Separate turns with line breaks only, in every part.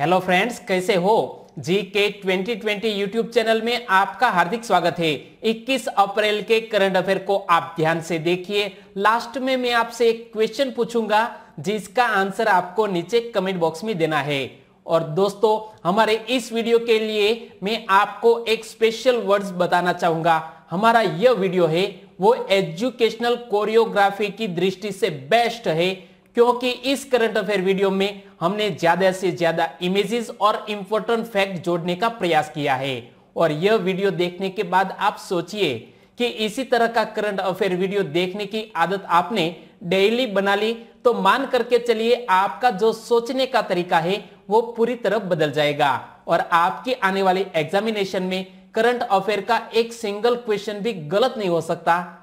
Hello friends, कैसे हो। GK 2020 YouTube channel में आपका हार्दिक स्वागत है। 21 अप्रैल के करंट अफेयर को आप ध्यान से देखिए। लास्ट में मैं आपसे एक क्वेश्चन पूछूंगा जिसका आंसर आपको नीचे कमेंट बॉक्स में देना है। और दोस्तों, हमारे इस वीडियो के लिए मैं आपको एक स्पेशल वर्ड्स बताना चाहूंगा। हमारा यह वीडियो है वो एजुकेशनल कोरियोग्राफी की दृष्टि से बेस्ट है, क्योंकि इस करंट अफेयर वीडियो में हमने ज्यादा से ज्यादा इमेजेस और इंपॉर्टेंट फैक्ट जोड़ने का प्रयास किया है। और यह वीडियो देखने के बाद आप सोचिए कि इसी तरह का करंट अफेयर वीडियो देखने की आदत आपने डेली बना ली तो मान करके चलिए आपका जो सोचने का तरीका है वो पूरी तरह बदल जाएगा और आपकी आने वाली एग्जामिनेशन में करंट अफेयर का एक सिंगल क्वेश्चन भी गलत नहीं हो सकता।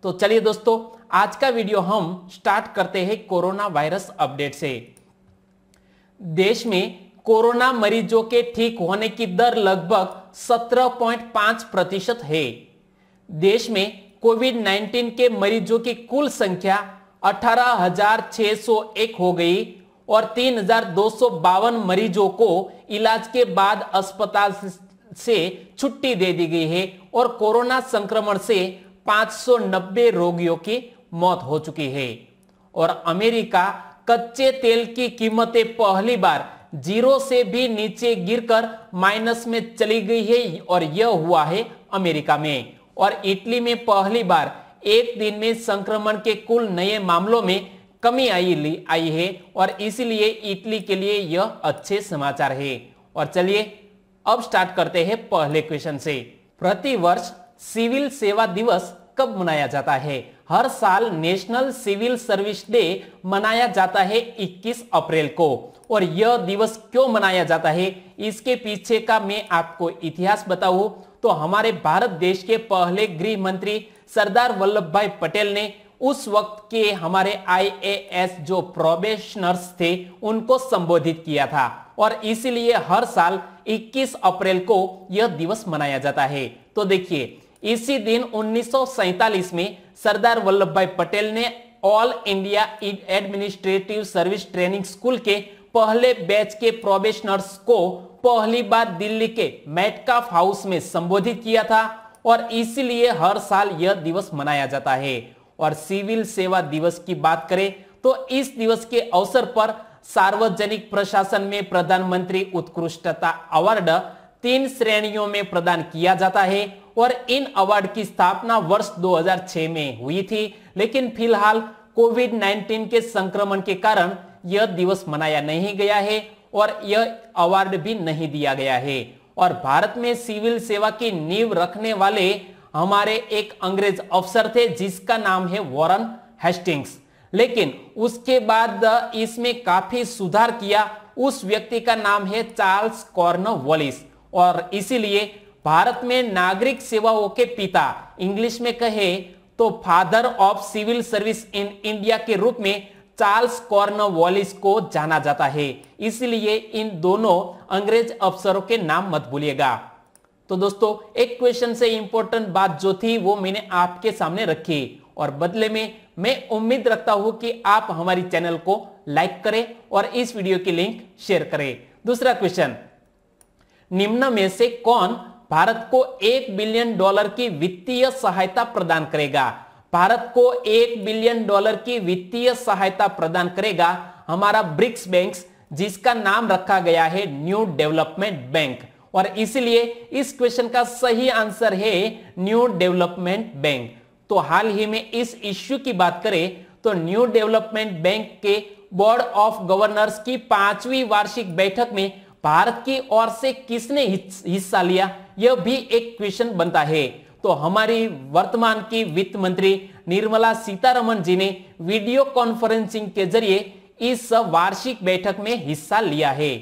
तो चलिए दोस्तों, आज का वीडियो हम स्टार्ट करते हैं कोरोना वायरस अपडेट से। देश में कोरोना मरीजों के ठीक होने की दर लगभग 17.5% है। देश में कोविड-19 के मरीजों की कुल संख्या 18,601 हो गई और 3,252 मरीजों को इलाज के बाद अस्पताल से छुट्टी दे दी गई है और कोरोना संक्रमण से 590 रोगियों की मौत हो चुकी है। और अमेरिका कच्चे तेल की कीमतें पहली बार जीरो से भी नीचे गिरकर माइनस में चली गई है और यह हुआ है अमेरिका में। और इटली में पहली बार एक दिन में संक्रमण के कुल नए मामलों में कमी आई है और इसलिए इटली के लिए यह अच्छे समाचार है। और चलिए अब स्टार्ट करते हैं पहले क्वेश्चन से। प्रतिवर्ष सिविल सेवा दिवस कब मनाया जाता है? हर साल नेशनल सिविल सर्विस डे मनाया जाता है 21 अप्रैल को। और यह दिवस क्यों मनाया जाता है इसके पीछे का मैं आपको इतिहास बताऊं तो हमारे भारत देश के पहले गृह मंत्री सरदार वल्लभ भाई पटेल ने उस वक्त के हमारे आईएएस जो प्रोबेशनर्स थे उनको संबोधित किया था और इसीलिए हर साल 21 अप्रैल को यह दिवस मनाया जाता है। तो देखिए, इसी दिन 1947 में सरदार वल्लभ भाई पटेल ने all India administrative service training school के पहले बैच के प्रोबेशनर्स को पहली बार दिल्ली के मेटकाफ हाउस में संबोधित किया था और इसीलिए हर साल यह दिवस मनाया जाता है। और सिविल सेवा दिवस की बात करें तो इस दिवस के अवसर पर सार्वजनिक प्रशासन में प्रधानमंत्री उत्कृष्टता अवार्ड 3 श्रेणियों में प्रदान किया जाता है और इन अवार्ड की स्थापना वर्ष 2006 में हुई थी, लेकिन फिलहाल कोविड-19 के संक्रमण के कारण यह दिवस मनाया नहीं गया है और यह अवार्ड भी नहीं दिया गया है। और भारत में सिविल सेवा की नींव रखने वाले हमारे एक अंग्रेज अफसर थे जिसका नाम है वॉरेन हेस्टिंग्स, लेकिन उसके बाद इसमें काफी सुधार किया। उस व्यक्ति का नाम है चार्ल्स कॉर्नवालिस और इसीलिए भारत में नागरिक सेवाओं के पिता, इंग्लिश में कहे तो father of civil service in India के रूप में चार्ल्स कॉर्नवालिस को जाना जाता है। इसलिए इन दोनों अंग्रेज अफसरों के नाम मत भूलिएगा। तो दोस्तों, एक क्वेश्चन से इंपॉर्टेंट बात जो थी वो मैंने आपके सामने रखी और बदले में मैं उम्मीद रखता हूं कि आप हमारी चैनल को लाइक करें और इस वीडियो की लिंक शेयर करें। दूसरा क्वेश्चन, निम्न में से कौन भारत को $1 बिलियन की वित्तीय सहायता प्रदान करेगा? भारत को $1 बिलियन की वित्तीय सहायता प्रदान करेगा हमारा ब्रिक्स बैंक, जिसका नाम रखा गया है न्यू डेवलपमेंट बैंक। और इसलिए इस क्वेश्चन का सही आंसर है न्यू डेवलपमेंट बैंक। तो हाल ही में इस इश्यू की बात करें तो न्यू डेवलपमेंट बैंक के बोर्ड ऑफ गवर्नर्स की 5वीं वार्षिक बैठक में भारत की ओर से किसने हिस्सा लिया, यह भी एक क्वेश्चन बनता है। तो हमारी वर्तमान की वित्त मंत्री निर्मला सीतारमण जी ने वीडियो कॉन्फ्रेंसिंग के जरिए इस वार्षिक बैठक में हिस्सा लिया है।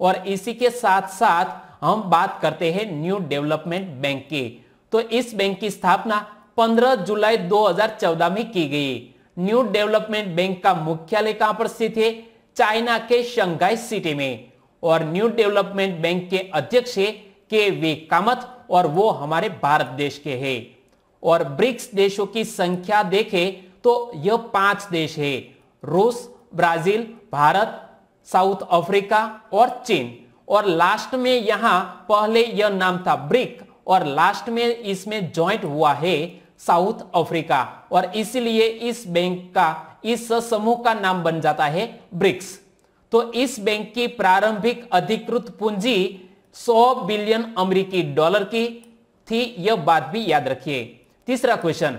और इसी के साथ साथ हम बात करते हैं न्यू डेवलपमेंट बैंक की। तो इस बैंक की स्थापना 15 जुलाई 2014 में की गई। न्यू डेवलपमेंट बैंक का मुख्यालय कहां पर स्थित है? चाइना के शंघाई सिटी में। और न्यू डेवलपमेंट बैंक के अध्यक्ष है के.वी. कामत और वो हमारे भारत देश के हैं। और ब्रिक्स देशों की संख्या देखें तो यह 5 देश है, रूस, ब्राजील, भारत, साउथ अफ्रीका और चीन। और लास्ट में यहां पहले यह नाम था ब्रिक और लास्ट में इसमें ज्वाइंट हुआ है साउथ अफ्रीका और इसलिए इस बैंक का, इस समूह का नाम बन जाता है ब्रिक्स। तो इस बैंक की प्रारंभिक अधिकृत पूंजी 100 बिलियन अमेरिकी डॉलर की थी, यह बात भी याद रखिए। तीसरा क्वेश्चन,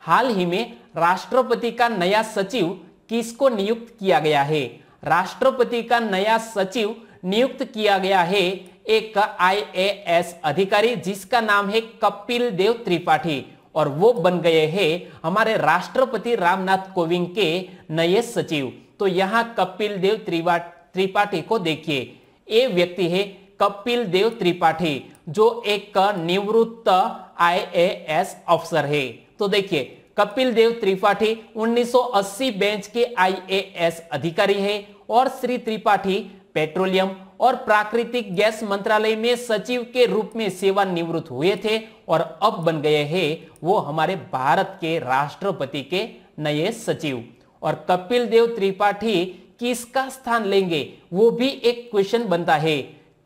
हाल ही में राष्ट्रपति का नया सचिव किसको नियुक्त किया गया है? राष्ट्रपति का नया सचिव नियुक्त किया गया है एक IAS अधिकारी जिसका नाम है कपिल देव त्रिपाठी और वो बन गए हैं हमारे राष्ट्रपति रामनाथ कोविंद के नए सचिव। तो यहां कपिल देव त्रिपाठी को देखिए, ये व्यक्ति है कपिल देव त्रिपाठी जो एक निवृत्त IAS अफसर है। तो देखिए कपिल देव त्रिपाठी 1980 बैच के IAS अधिकारी है और श्री त्रिपाठी पेट्रोलियम और प्राकृतिक गैस मंत्रालय में सचिव के रूप में सेवानिवृत्त हुए थे और अब बन गए हैं वो हमारे भारत के राष्ट्रपति के नए सचिव। और कपिल देव त्रिपाठी किसका स्थान लेंगे वो भी एक क्वेश्चन बनता है।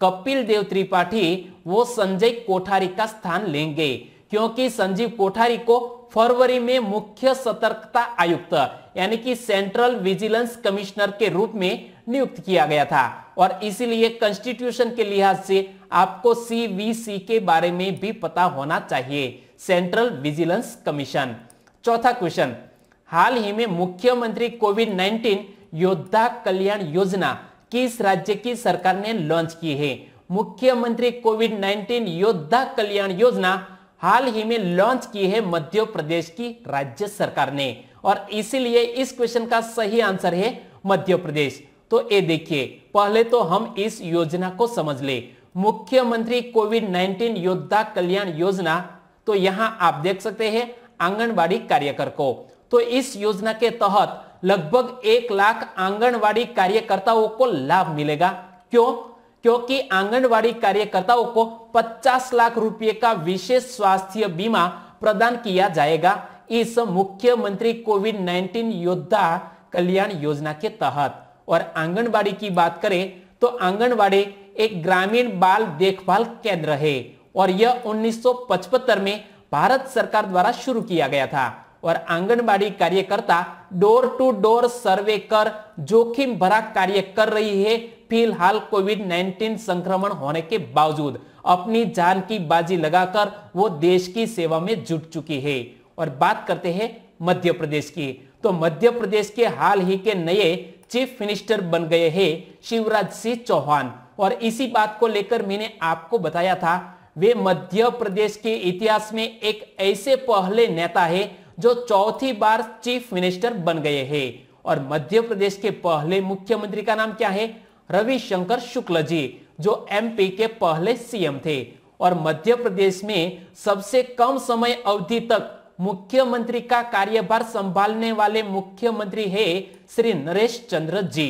कपिल देव त्रिपाठी वो संजय कोठारी का स्थान लेंगे क्योंकि संजीव कोठारी को फरवरी में मुख्य सतर्कता आयुक्त यानी कि सेंट्रल विजिलेंस कमिश्नर के रूप में नियुक्त किया गया था और इसीलिए कॉन्स्टिट्यूशन के लिहाज से आपको CVC के बारे में भी पता होना चाहिए, सेंट्रल विजिलेंस कमीशन। चौथा क्वेश्चन, हाल ही में मुख्यमंत्री कोविड-19 योद्धा कल्याण योजना किस राज्य की सरकार ने लॉन्च की है? मुख्यमंत्री कोविड-19 योद्धा कल्याण योजना हाल ही में लॉन्च की है मध्य प्रदेश की राज्य सरकार ने और इसीलिए इस क्वेश्चन का सही आंसर है मध्य प्रदेश। तो ये देखिए, पहले तो हम इस योजना को समझ ले, मुख्यमंत्री कोविड-19 योद्धा कल्याण योजना। तो यहां आप देख सकते हैं आंगनबाड़ी कार्यकर को। तो इस योजना के तहत लगभग 1 लाख आंगनबाड़ी कार्यकर्ताओं को लाभ मिलेगा। क्यों? क्योंकि आंगनबाड़ी कार्यकर्ताओं को 50 लाख रुपए का विशेष स्वास्थ्य बीमा प्रदान किया जाएगा इस मुख्यमंत्री कोविड-19 योद्धा कल्याण योजना के तहत। और आंगनबाड़ी की बात करें तो आंगनबाड़ी एक ग्रामीण बाल देखभाल केंद्र है और यह 1975 में भारत सरकार द्वारा शुरू किया गया था और आंगनबाड़ी कार्यकर्ता डोर टू डोर सर्वे कर जोखिम भरा कार्य कर रही है। फिलहाल कोविड-19 संक्रमण होने के बावजूद अपनी जान की बाजी लगाकर वो देश की सेवा में जुट चुकी है। और बात करते हैं मध्य प्रदेश की, तो मध्य प्रदेश के हाल ही के नए चीफ मिनिस्टर बन गए हैं शिवराज सिंह चौहान और इसी बात को लेकर मैंने आपको बताया था वे मध्य प्रदेश के इतिहास में एक ऐसे पहले नेता है जो चौथी बार चीफ मिनिस्टर बन गए हैं। और मध्य प्रदेश के पहले मुख्यमंत्री का नाम क्या है? रविशंकर शुक्ल जी, जो MP के पहले CM थे। और मध्य प्रदेश में सबसे कम समय अवधि तक मुख्यमंत्री का कार्यभार संभालने वाले मुख्यमंत्री है श्री नरेश चंद्र जी।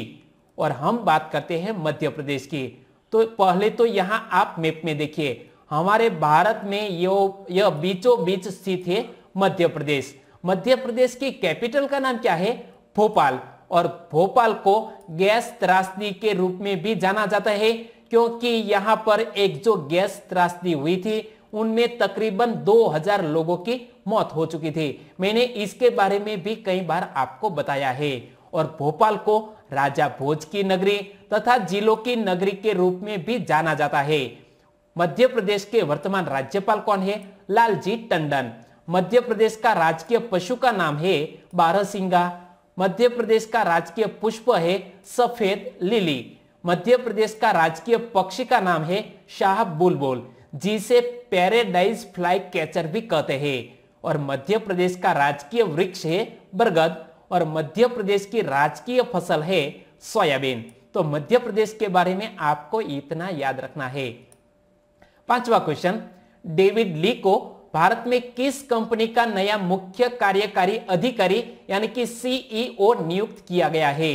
और हम बात करते हैं मध्य प्रदेश की, तो पहले तो यहां आप मैप में देखिए हमारे भारत में यह बीचों बीच स्थित है मध्य प्रदेश। मध्य प्रदेश की कैपिटल का नाम क्या है? भोपाल। और भोपाल को गैस त्रासदी के रूप में भी जाना जाता है क्योंकि यहां पर एक जो गैस त्रासदी हुई थी उनमें तकरीबन 2000 लोगों की मौत हो चुकी थी। मैंने इसके बारे में भी कई बार आपको बताया है। और भोपाल को राजा भोज की नगरी तथा जिलों की नगरी के रूप में भी जाना जाता है। मध्य प्रदेश के वर्तमान राज्यपाल कौन है? लालजी टंडन। मध्य प्रदेश का राजकीय पशु का नाम है बारहसिंगा। मध्य प्रदेश का राजकीय पुष्प है सफेद लिली। मध्य प्रदेश का राजकीय पक्षी का नाम है शाह बुलबुल, जिसे पैराडाइज फ्लाई कैचर भी कहते हैं। और मध्य प्रदेश का राजकीय वृक्ष है बरगद और मध्य प्रदेश की राजकीय फसल है सोयाबीन। तो मध्य प्रदेश के बारे में आपको इतना याद रखना है। पांचवा क्वेश्चन, डेविड ली को भारत में किस कंपनी का नया मुख्य कार्यकारी अधिकारी यानी कि CEO नियुक्त किया गया है?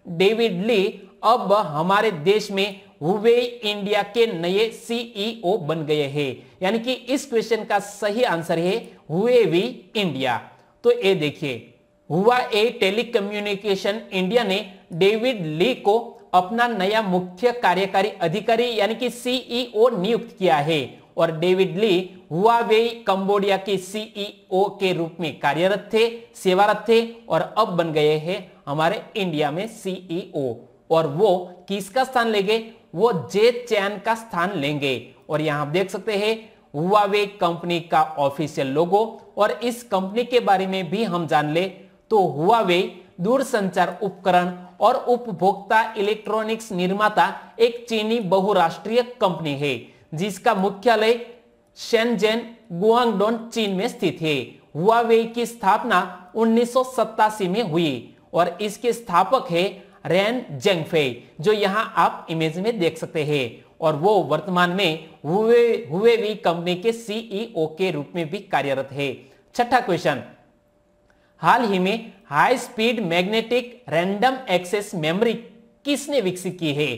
डेविड ली अब हमारे देश में हुवेई इंडिया के नए CEO बन गए हैं, यानी कि इस क्वेश्चन का सही आंसर है हुवेई इंडिया। तो ये देखिए, हुवाई टेलीकम्युनिकेशन इंडिया ने डेविड ली को अपना नया मुख्य कार्यकारी अधिकारी यानी कि सीईओ नियुक्त किया है और डेविड ली हुआवेई कंबोडिया के सीईओ के रूप में कार्यरत थे, सेवारत थे और अब बन गए हैं हमारे इंडिया में सीईओ। और वो किसका स्थान लेंगे? वो जे चैन का स्थान लेंगे। और यहां आप देख सकते हैं हुआवेई कंपनी का ऑफिशियल लोगो। और इस कंपनी के बारे में भी हम जान ले तो हुआवेई दूरसंचार उपकरण और उपभोक्ता इलेक्ट्रॉनिक्स निर्माता एक चीनी बहुराष्ट्रीय कंपनी है जिसका मुख्यालय शेनजेन गुआंगडोन चीन में स्थित है। हुआवेई की स्थापना 1987 में हुई और इसके स्थापक है रेन जेंगफेई जो यहां आप इमेज में देख सकते हैं और वो वर्तमान में हुआवेई कंपनी के सीईओ के रूप में भी कार्यरत है। छठा क्वेश्चन, हाल ही में high speed magnetic random access memory किसने विकसित की है?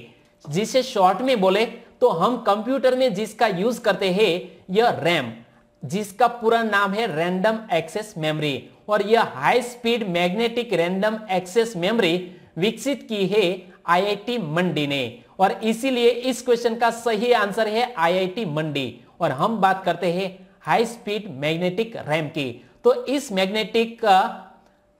जिसे शॉर्ट में बोले तो हम कंप्यूटर में जिसका यूज करते हैं यह रैम, जिसका पूरा नाम है रैंडम एक्सेस मेमोरी। और यह high speed magnetic random access memory विकसित की है आईआईटी मंडी ने और इसीलिए इस क्वेश्चन का सही आंसर है आईआईटी मंडी। और हम बात करते हैं हाई स्पीड मैग्नेटिक रैम की। तो इस मैग्नेटिक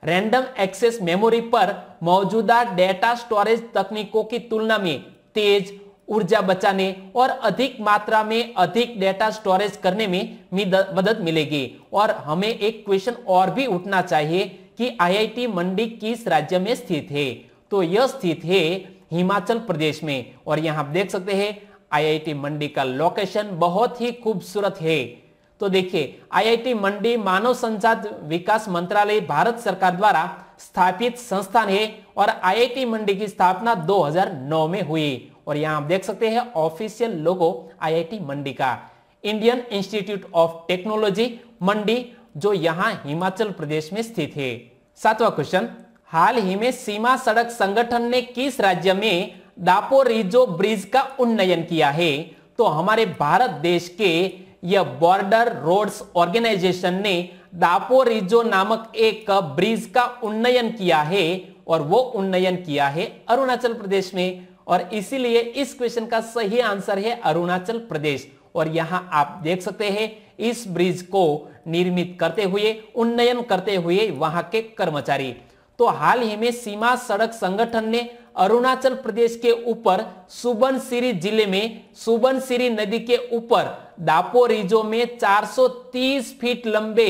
रैंडम एक्सेस मेमोरी पर मौजूदा डेटा स्टोरेज तकनीकों की तुलना में तेज, ऊर्जा बचाने और अधिक मात्रा में अधिक डेटा स्टोरेज करने में मदद मिलेगी। और हमें एक क्वेश्चन और भी उठना चाहिए कि आईआईटी मंडी किस राज्य में स्थित है? तो यह स्थित है हिमाचल प्रदेश में। और यहां आप देख सकते हैं आईआईटी मंडी का लोकेशन बहुत ही खूबसूरत है। तो देखिए आईआईटी मंडी मानव संसाधन विकास मंत्रालय भारत सरकार द्वारा स्थापित संस्थान है और आईआईटी मंडी की स्थापना 2009 में हुई। और यहां आप देख सकते हैं ऑफिशियल लोगो आईआईटी मंडी का, इंडियन इंस्टीट्यूट ऑफ टेक्नोलॉजी मंडी जो यहां हिमाचल प्रदेश में स्थित है। सातवां क्वेश्चन, हाल ही में सीमा सड़क संगठन ने किस राज्य में दापोरिजो ब्रिज का उन्नयन किया है? तो हमारे भारत देश के यह बॉर्डर रोड्स ऑर्गेनाइजेशन ने दापोरिजो नामक एक ब्रिज का उन्नयन किया है और वो उन्नयन किया है अरुणाचल प्रदेश में। और इसीलिए इस क्वेश्चन का सही आंसर है अरुणाचल प्रदेश। और यहां आप देख सकते हैं इस ब्रिज को निर्मित करते हुए, उन्नयन करते हुए वहां के कर्मचारी। तो हाल ही में सीमा सड़क संगठन ने अरुणाचल प्रदेश के ऊपर सुबनसिरी जिले में सुबनसिरी नदी के ऊपर दापोरिजो में 430 फीट लंबे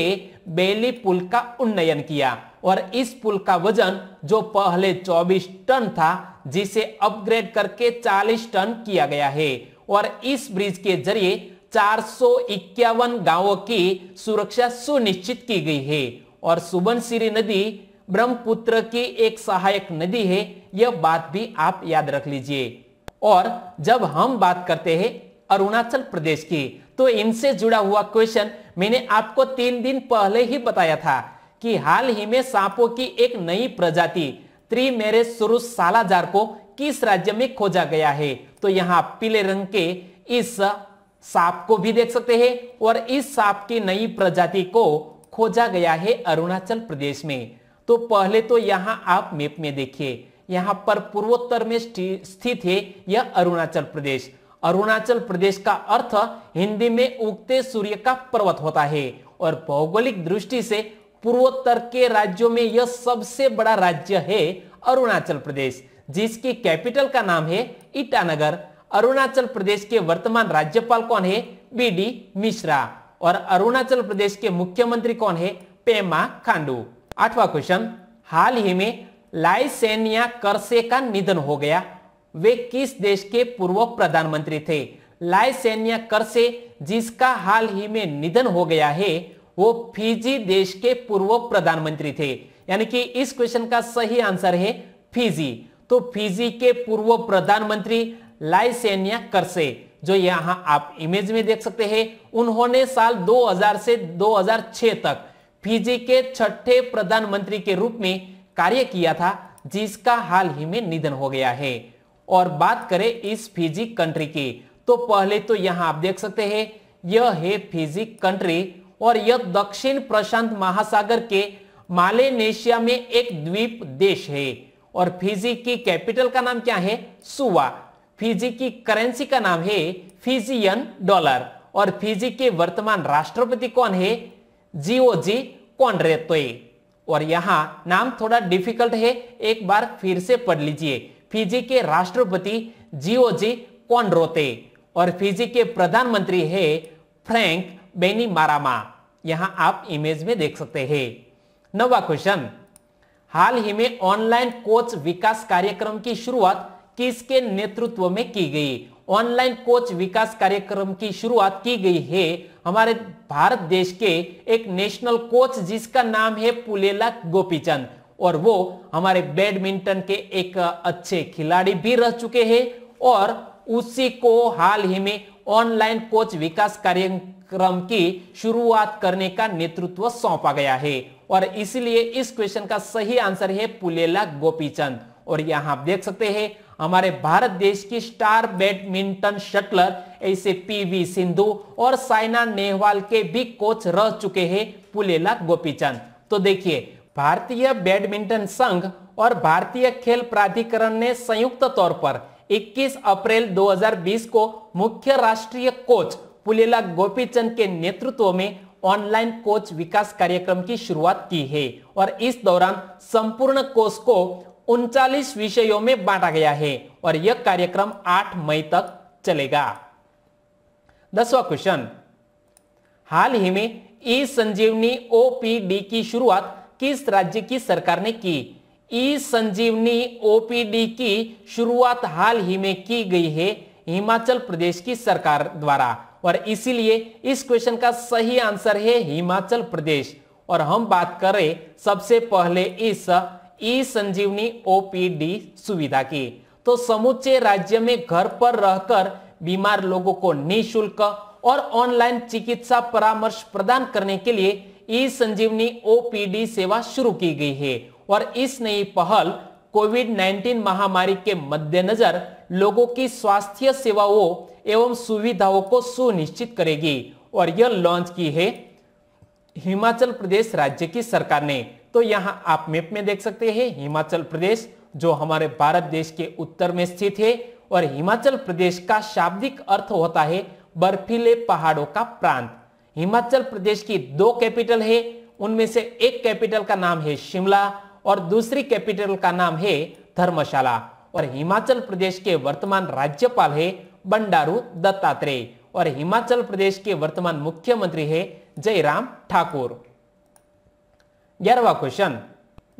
बेली पुल का उन्नयन किया। और इस पुल का वजन जो पहले 24 टन था जिसे अपग्रेड करके 40 टन किया गया है। और इस ब्रिज के जरिए 451 गांवों की सुरक्षा सुनिश्चित की गई है। और सुबनसिरी नदी ब्रह्मपुत्र की एक सहायक नदी है, यह बात भी आप याद रख लीजिए। और जब हम बात करते हैं अरुणाचल प्रदेश की तो इनसे जुड़ा हुआ क्वेश्चन मैंने आपको 3 दिन पहले ही बताया था कि हाल ही में सांपों की एक नई प्रजाति त्रिमेरेसुरुस सालाजार को किस राज्य में खोजा गया है? तो यहां पीले रंग के इस सांप को भी देख सकते हैं और इस सांप की नई प्रजाति को खोजा गया है अरुणाचल प्रदेश में। तो पहले तो यहां आप मैप में देखिए, यहां पर पूर्वोत्तर में स्थित है यह अरुणाचल प्रदेश। अरुणाचल प्रदेश का अर्थ हिंदी में उगते सूर्य का पर्वत होता है और भौगोलिक दृष्टि से पूर्वोत्तर के राज्यों में यह सबसे बड़ा राज्य है अरुणाचल प्रदेश, जिसकी कैपिटल का नाम है ईटानगर। अरुणाचल प्रदेश के वर्तमान राज्यपाल कौन है? बीडी मिश्रा। और अरुणाचल प्रदेश के मुख्यमंत्री कौन है? पेमा खांडू। 8वां क्वेश्चन, हाल ही में लाइसेनिया करसे का निधन हो गया, वे किस देश के पूर्व प्रधानमंत्री थे? लाइसेनिया करसे जिसका हाल ही में निधन हो गया है वो फिजी देश के पूर्व प्रधानमंत्री थे। यानी कि इस क्वेश्चन का सही आंसर है फिजी। तो फिजी के पूर्व प्रधानमंत्री लाइसेनिया करसे जो यहां आप इमेज में देख सकते हैं, उन्होंने साल 2000 से 2006 तक फिजी के 6ठे प्रधानमंत्री के रूप में कार्य किया था, जिसका हाल ही में निधन हो गया है। और बात करें इस फिजी कंट्री की तो पहले तो यहां आप देख सकते हैं यह है फिजी कंट्री और यह दक्षिण प्रशांत महासागर के मालेनेशिया में एक द्वीप देश है। और फिजी की कैपिटल का नाम क्या है? सुवा। फिजी की करेंसी का नाम है फिजियन डॉलर और फिजी के वर्तमान राष्ट्रपति कौन है? जियोजी कॉनरेत्वे। और यहां नाम थोड़ा डिफिकल्ट है, एक बार फिर से पढ़ लीजिए। फिजी के राष्ट्रपति जियोजी कॉनरेत्वे और फिजी के प्रधानमंत्री है फ्रैंक बैनिमारामा। यहां आप इमेज में देख सकते हैं। 9वां क्वेश्चन, हाल ही में ऑनलाइन कोच विकास कार्यक्रम की शुरुआत किसके नेतृत्व में की गई? ऑनलाइन कोच विकास कार्यक्रम की शुरुआत की गई है हमारे भारत देश के एक नेशनल कोच जिसका नाम है पुलेला गोपीचंद और वो हमारे बैडमिंटन के एक अच्छे खिलाड़ी भी रह चुके हैं और उसी को हाल ही में ऑनलाइन कोच विकास कार्यक्रम की शुरुआत करने का नेतृत्व सौंपा गया है और इसलिए इस क्वेश्चन का सही आंसर है पुलेला गोपीचंद। और यहां आप देख सकते हैं हमारे भारत देश की स्टार बैडमिंटन शटलर ऐसे पीवी सिंधु और साइना नेहवाल के भी कोच रह चुके हैं पुलेला गोपीचंद। तो देखिए, भारतीय बैडमिंटन संघ और भारतीय खेल प्राधिकरण ने संयुक्त तौर पर 21 अप्रैल 2020 को मुख्य राष्ट्रीय कोच पुलेला गोपीचंद के नेतृत्व में ऑनलाइन कोच विकास कार्यक्रम की शुरुआत की है और इस दौरान संपूर्ण कोर्स को 39 विषयों में बांटा गया है और यह कार्यक्रम 8 मई तक चलेगा। 10वां क्वेश्चन, हाल ही में ई संजीवनी ओपीडी की शुरुआत किस राज्य की सरकार ने की? ई संजीवनी ओपीडी की शुरुआत हाल ही में की गई है हिमाचल प्रदेश की सरकार द्वारा और इसीलिए इस क्वेश्चन का सही आंसर है हिमाचल प्रदेश। और हम बात करें सबसे पहले इस ई संजीवनी ओपीडी सुविधा की, तो समूचे राज्य में घर पर रहकर बीमार लोगों को निःशुल्क और ऑनलाइन चिकित्सा परामर्श प्रदान करने के लिए ई संजीवनी ओपीडी सेवा शुरू की गई है और इस नई पहल कोविड-19 महामारी के मद्देनजर लोगों की स्वास्थ्य सेवाओं एवं सुविधाओं को सुनिश्चित करेगी और यह लॉन्च की है हिमाचल प्रदेश राज्य की सरकार ने। तो यहां आप मैप में देख सकते हैं हिमाचल प्रदेश जो हमारे भारत देश के उत्तर में स्थित है और हिमाचल प्रदेश का शाब्दिक अर्थ होता है बर्फीले पहाड़ों का प्रांत। हिमाचल प्रदेश की 2 कैपिटल है, उनमें से एक कैपिटल का नाम है शिमला और दूसरी कैपिटल का नाम है धर्मशाला और हिमाचल प्रदेश के वर्तमान राज्यपाल है बंडारू दत्तात्रेय और हिमाचल प्रदेश के वर्तमान मुख्यमंत्री है जयराम ठाकुर। 11वां क्वेश्चन,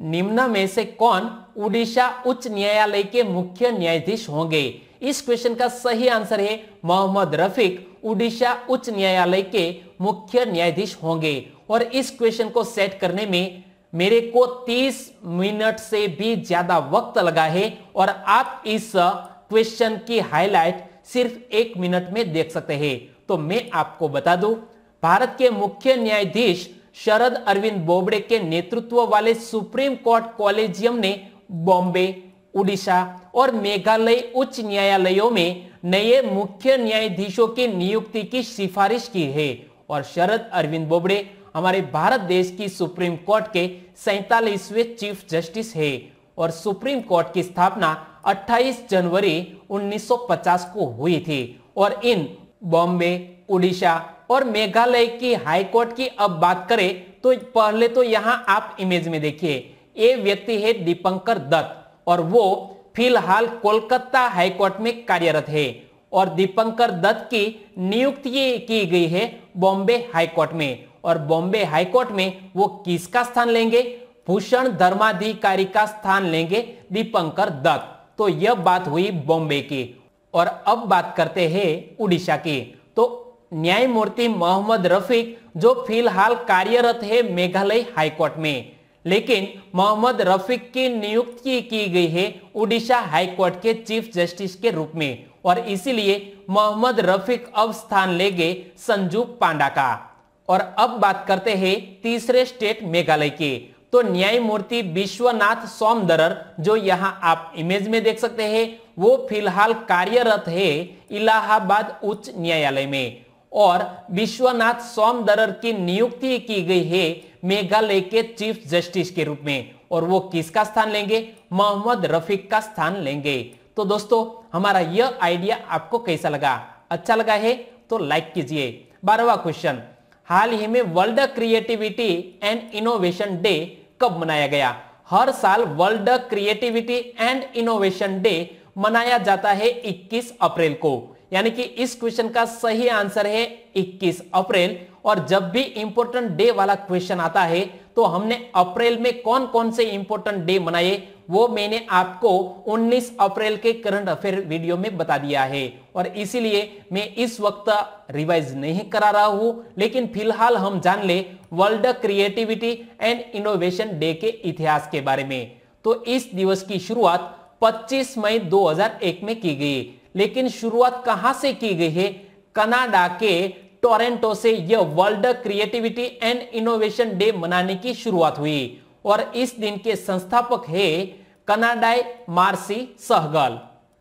निम्न में से कौन उड़ीसा उच्च न्यायालय के मुख्य न्यायाधीश होंगे? इस क्वेश्चन का सही आंसर है मोहम्मद रफीक उड़ीसा उच्च न्यायालय के मुख्य न्यायाधीश होंगे और इस क्वेश्चन को सेट करने में मेरे को 30 मिनट से भी ज्यादा वक्त लगा है और आप इस क्वेश्चन की हाईलाइट सिर्फ 1 मिनट में देख सकते हैं। तो मैं आपको बता दूं, भारत के मुख्य न्यायाधीश शरद अरविंद बोबड़े के नेतृत्व वाले सुप्रीम कोर्ट कॉलेजियम ने बॉम्बे, उड़ीसा और मेघालय उच्च न्यायालयों में नए मुख्य न्यायाधीशों की नियुक्ति की सिफारिश की है और शरद अरविंद बोबड़े हमारे भारत देश की सुप्रीम कोर्ट के 47वें चीफ जस्टिस है और सुप्रीम कोर्ट की स्थापना 28 जनवरी 1950 को हुई थी और इन बॉम्बे, उड़ीसा और मेघालय की हाईकोर्ट की अब बात करें तो पहले तो यहां आप इमेज में देखिए, ये व्यक्ति है दीपंकर दत्त और वो फिलहाल कोलकाता हाईकोर्ट में कार्यरत है और दीपंकर दत्त की नियुक्ति की गई है बॉम्बे हाईकोर्ट में और बॉम्बे हाईकोर्ट में वो किसका स्थान लेंगे? भूषण धर्माधिकारी का स्थान लेंगे दीपंकर दत्त। तो यह बात हुई बॉम्बे की और अब बात करते हैं उड़ीसा की। तो न्यायमूर्ति मोहम्मद रफीक जो फिलहाल कार्यरत है मेघालय हाईकोर्ट में, लेकिन मोहम्मद रफीक की नियुक्ति की गई है उड़ीसा हाईकोर्ट के चीफ जस्टिस के रूप में और इसीलिए मोहम्मद रफीक अब स्थान लेंगे संजू पांडा का। और अब बात करते हैं तीसरे स्टेट मेघालय की। तो न्यायमूर्ति विश्वनाथ सोमदरर जो यहां आप इमेज में देख सकते हैं वो फिलहाल कार्यरत है इलाहाबाद उच्च न्यायालय में और विश्वनाथ सोमदरर की नियुक्ति की गई है मेघालय के चीफ जस्टिस के रूप में, और वो किसका स्थान लेंगे? मोहम्मद रफीक का स्थान लेंगे। तो दोस्तों हमारा यह आइडिया आपको कैसा लगा? अच्छा लगा है तो लाइक कीजिए। 12वां क्वेश्चन, हाल ही में world creativity and innovation day कब मनाया गया? हर साल world creativity and innovation day मनाया जाता है 21 अप्रैल को, यानी कि इस क्वेश्चन का सही आंसर है 21 अप्रैल। और जब भी इंपॉर्टेंट डे वाला क्वेश्चन आता है तो हमने अप्रैल में कौन कौन से इंपॉर्टेंट डे मनाए वो मैंने आपको 19 अप्रैल के करंट अफेयर वीडियो में बता दिया है, और इसीलिए मैं इस वक्त रिवाइज नहीं करा रहा हूं। लेकिन फिलहाल हम जान ले world creativity and innovation day के इतिहास के बारे में। तो इस दिवस की शुरुआत 25 मई 2001 में की गई, लेकिन शुरुआत कहां से की गई है? कनाडा के टोरंटो से यह world creativity and innovation day मनाने की शुरुआत हुई, और इस दिन के संस्थापक है कनाडाई मार्सी सहगल।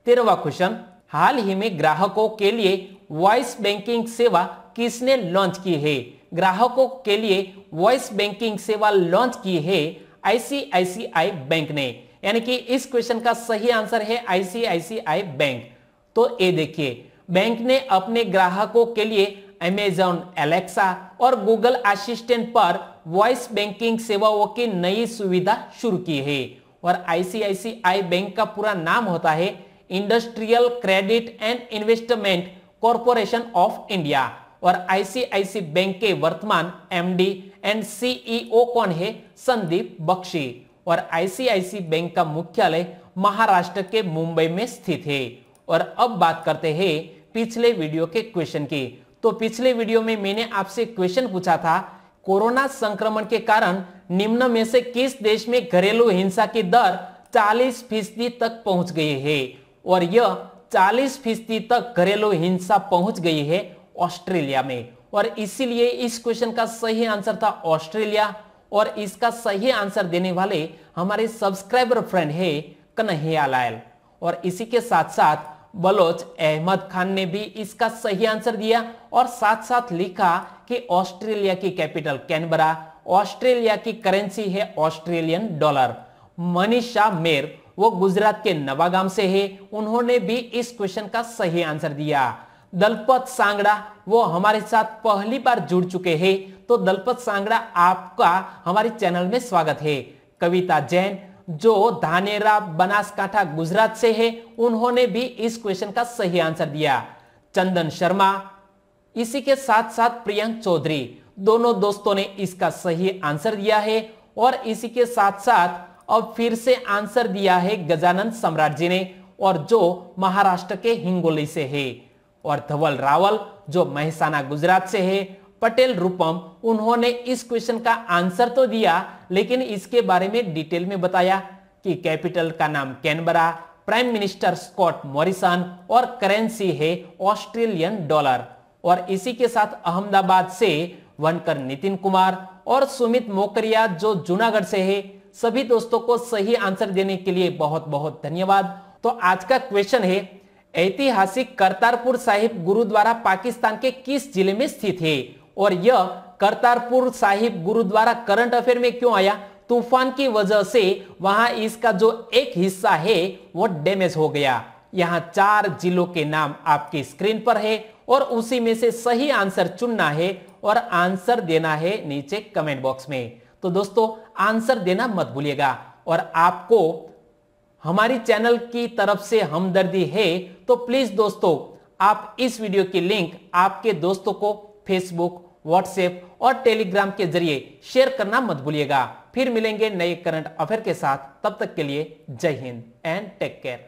13वां क्वेश्चन, हाल ही में ग्राहकों के लिए वॉइस बैंकिंग सेवा किसने लॉन्च की है? ग्राहकों के लिए वॉइस बैंकिंग सेवा लॉन्च की है आईसीआईसीआई बैंक ने, यानी कि इस क्वेश्चन का सही आंसर है आईसीआईसीआई बैंक। तो ये देखिए, बैंक ने अपने ग्राहकों के लिए अमेजॉन एलेक्सा और गूगल असिस्टेंट पर वॉइस बैंकिंग सेवाओं की नई सुविधा शुरू की है। और आईसीआईसीआई बैंक का पूरा नाम होता है industrial credit and investment corporation of India, और आईसीआईसी बैंक के वर्तमान एमडी एंड सीईओ कौन है? संदीप बख्शी। और आईसीआईसी बैंक का मुख्यालय महाराष्ट्र के मुंबई में स्थित है। और अब बात करते हैं पिछले वीडियो के क्वेश्चन की। तो पिछले वीडियो में मैंने आपसे क्वेश्चन पूछा था, कोरोना संक्रमण के कारण निम्न में से किस देश में घरेलू हिंसा की दर 40% तक पहुंच गई है? और यह 40% तक घरेलू हिंसा पहुंच गई है ऑस्ट्रेलिया में, और इसीलिए इस क्वेश्चन का सही आंसर था ऑस्ट्रेलिया। और इसका सही आंसर देने वाले हमारे सब्सक्राइबर फ्रेंड है कन्हैया लाल। और इसी के साथ साथ बलोच अहमद खान ने भी इसका सही आंसर दिया, और साथ साथ लिखा कि ऑस्ट्रेलिया की कैपिटल कैनबरा, ऑस्ट्रेलिया की करेंसी है ऑस्ट्रेलियन डॉलर। मनीषा मेर वो गुजरात के नवागाम से है, उन्होंने भी इस क्वेश्चन का सही आंसर दिया। दलपत सांगड़ा वो हमारे साथ पहली बार जुड़ चुके हैं, तो दलपत सांगड़ा आपका हमारे चैनल में स्वागत है। कविता जैन जो धानेरा बनासकांठा गुजरात से है, उन्होंने भी इस क्वेश्चन का सही आंसर दिया। चंदन शर्मा, इसी के साथ साथ प्रियंक चौधरी, दोनों दोस्तों ने इसका सही आंसर दिया है। और इसी के साथ साथ अब फिर से आंसर दिया है गजानन सम्राट जी ने, और जो महाराष्ट्र के हिंगोली से है। और धवल रावल जो मेहसाना गुजरात से है। पटेल रूपम, उन्होंने इस क्वेश्चन का आंसर तो दिया, लेकिन इसके बारे में डिटेल में बताया कि कैपिटल का नाम Canberra, prime minister Scott Morrison, और करेंसी है ऑस्ट्रेलियन डॉलर। और इसी के साथ अहमदाबाद से वनकर नितिन कुमार और सुमित मोकरिया जो जूनागढ़ से है, सभी दोस्तों को सही आंसर देने के लिए बहुत बहुत धन्यवाद। तो आज का क्वेश्चन है, ऐतिहासिक करतारपुर साहिब गुरुद्वारा पाकिस्तान के किस जिले में स्थित है? और यह करतारपुर साहिब गुरुद्वारा करंट अफेयर में क्यों आया? तूफान की वजह से वहां इसका जो एक हिस्सा है वो डैमेज हो गया। यहाँ 4 जिलों के नाम आपकी स्क्रीन पर है, और उसी में से सही आंसर चुनना है और आंसर देना है नीचे कमेंट बॉक्स में। तो दोस्तों आंसर देना मत भूलिएगा, और आपको हमारी चैनल की तरफ से हमदर्दी है तो प्लीज दोस्तों आप इस वीडियो की लिंक आपके दोस्तों को फेसबुक, व्हाट्सएप और टेलीग्राम के जरिए शेयर करना मत भूलिएगा। फिर मिलेंगे नए करंट अफेयर के साथ, तब तक के लिए जय हिंद एंड टेक केयर।